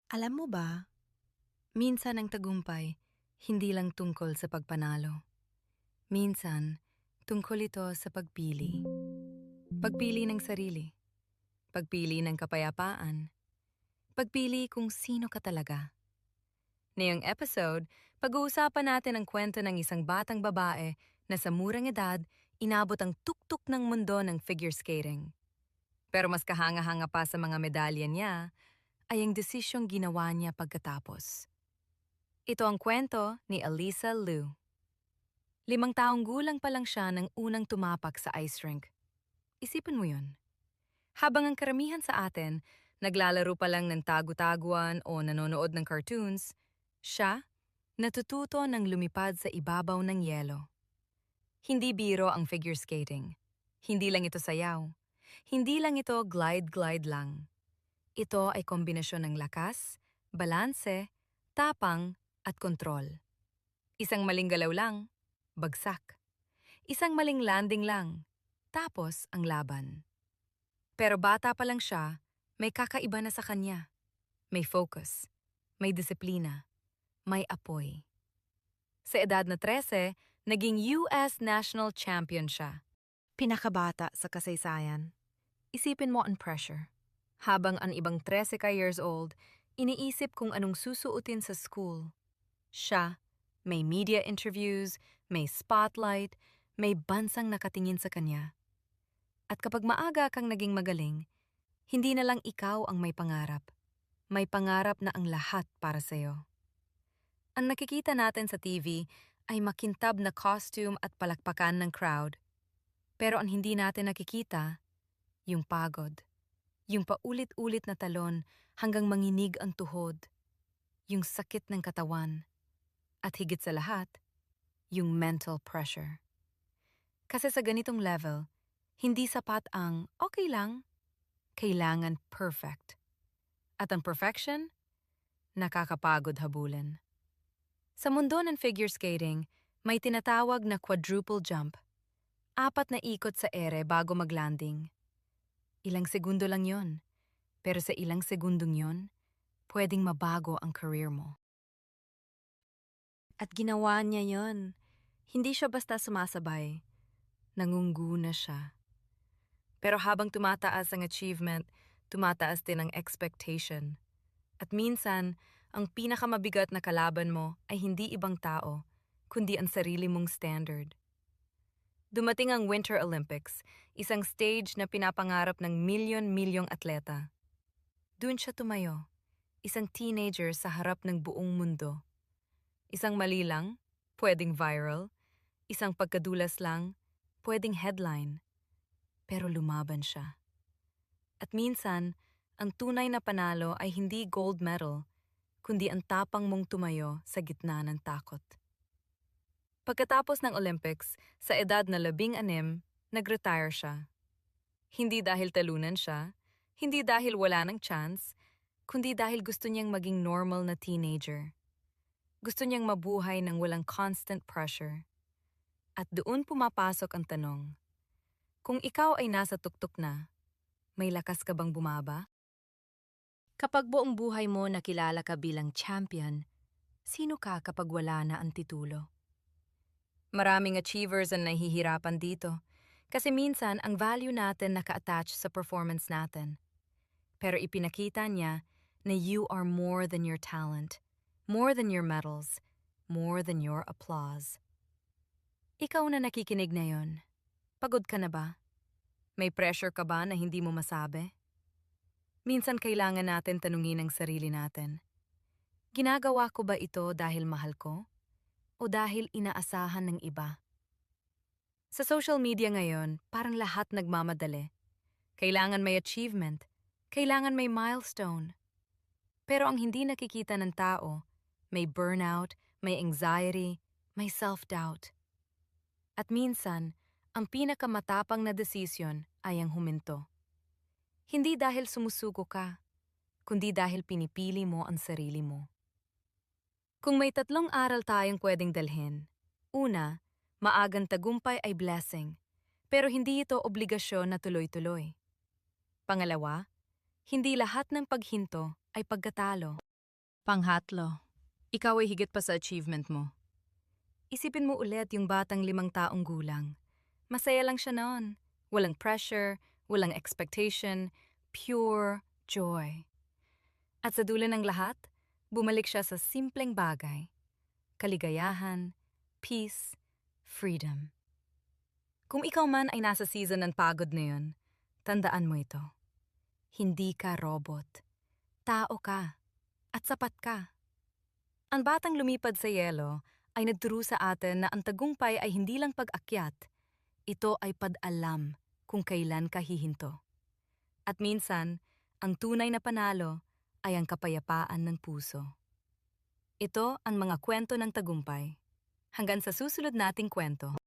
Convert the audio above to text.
Alam mo ba, minsan ang tagumpay, hindi lang tungkol sa pagpanalo. Minsan, tungkol ito sa pagpili. Pagpili ng sarili, pagpili ng kapayapaan, pagpili kung sino ka talaga. Ngayong episode, pag-uusapan natin ang kwento ng isang batang babae na sa murang edad, inabot ang tuktok ng mundo ng figure skating. Pero mas kahanga-hanga pa sa mga medalya niya, ay ang desisyong ginawa niya pagkatapos. Ito ang kwento ni Alisa Liu. 5 taong gulang pa lang siya nang unang tumapak sa ice rink. Isipin mo yun. Habang ang karamihan sa atin, naglalaro pa lang ng tagu-taguan o nanonood ng cartoons, siya, natututo ng lumipad sa ibabaw ng yelo. Hindi biro ang figure skating. Hindi lang ito sayaw. Hindi lang ito glide-glide lang. Ito ay kombinasyon ng lakas, balanse, tapang, at kontrol. Isang maling galaw lang, bagsak. Isang maling landing lang, tapos ang laban. Pero bata pa lang siya, may kakaiba na sa kanya. May focus, may disiplina, may apoy. Sa edad na 13, naging US National Champion siya. Pinakabata sa kasaysayan. Isipin mo ang pressure. Habang ang ibang 13 ka years old, iniisip kung anong susuotin sa school. Siya, may media interviews, may spotlight, may bansang nakatingin sa kanya. At kapag maaga kang naging magaling, hindi na lang ikaw ang may pangarap. May pangarap na ang lahat para sa'yo. Ang nakikita natin sa TV ay makintab na costume at palakpakan ng crowd. Pero ang hindi natin nakikita, yung pagod. Yung paulit-ulit na talon hanggang manginig ang tuhod. Yung sakit ng katawan. At higit sa lahat, yung mental pressure. Kasi sa ganitong level, hindi sapat ang okay lang, kailangan perfect. At ang perfection, nakakapagod habulin. Sa mundo ng figure skating, may tinatawag na quadruple jump. 4 na ikot sa ere bago maglanding. Ilang segundo lang yon, pero sa ilang segundong yon, pwedeng mabago ang career mo. At ginawa niya yon. Hindi siya basta sumasabay. Nangungguna siya. Pero habang tumataas ang achievement, tumataas din ang expectation. At minsan, ang pinakamabigat na kalaban mo ay hindi ibang tao, kundi ang sarili mong standard. Dumating ang Winter Olympics, isang stage na pinapangarap ng milyon-milyong atleta. Doon siya tumayo, isang teenager sa harap ng buong mundo. Isang mali lang, pwedeng viral. Isang pagkadulas lang, pwedeng headline. Pero lumaban siya. At minsan, ang tunay na panalo ay hindi gold medal, kundi ang tapang mong tumayo sa gitna ng takot. Pagkatapos ng Olympics, sa edad na 16, nag-retire siya. Hindi dahil talunan siya, hindi dahil wala ng chance, kundi dahil gusto niyang maging normal na teenager. Gusto niyang mabuhay ng walang constant pressure. At doon pumapasok ang tanong, kung ikaw ay nasa tuktok na, may lakas ka bang bumaba? Kapag buong buhay mo nakilala ka bilang champion, sino ka kapag wala na ang titulo? Maraming achievers ang nahihirapan dito kasi minsan ang value natin naka-attach sa performance natin. Pero ipinakita niya na you are more than your talent, more than your medals, more than your applause. Ikaw na nakikinig na yon, pagod ka na ba? May pressure ka ba na hindi mo masabi? Minsan kailangan natin tanungin ang sarili natin. Ginagawa ko ba ito dahil mahal ko? O dahil inaasahan ng iba? Sa social media ngayon, parang lahat nagmamadali. Kailangan may achievement. Kailangan may milestone. Pero ang hindi nakikita ng tao, may burnout, may anxiety, may self-doubt. At minsan, ang pinakamatapang na desisyon ay ang huminto. Hindi dahil sumusuko ka, kundi dahil pinipili mo ang sarili mo. Kung may 3 aral tayong pwedeng dalhin, una, maagang tagumpay ay blessing, pero hindi ito obligasyon na tuloy-tuloy. Pangalawa, hindi lahat ng paghinto ay pagkatalo. Panghatlo, ikaw ay higit pa sa achievement mo. Isipin mo ulit yung batang 5 taong gulang. Masaya lang siya noon. Walang pressure, walang expectation, pure joy. At sa dulo ng lahat, bumalik siya sa simpleng bagay. Kaligayahan, peace, freedom. Kung ikaw man ay nasa season ng pagod na yun, tandaan mo ito. Hindi ka robot. Tao ka. At sapat ka. Ang batang lumipad sa yelo ay nagturo sa atin na ang tagumpay ay hindi lang pag-akyat. Ito ay pad-alam kung kailan ka hihinto. At minsan, ang tunay na panalo ay ang kapayapaan ng puso. Ito ang mga kwento ng tagumpay. Hanggang sa susunod nating kwento.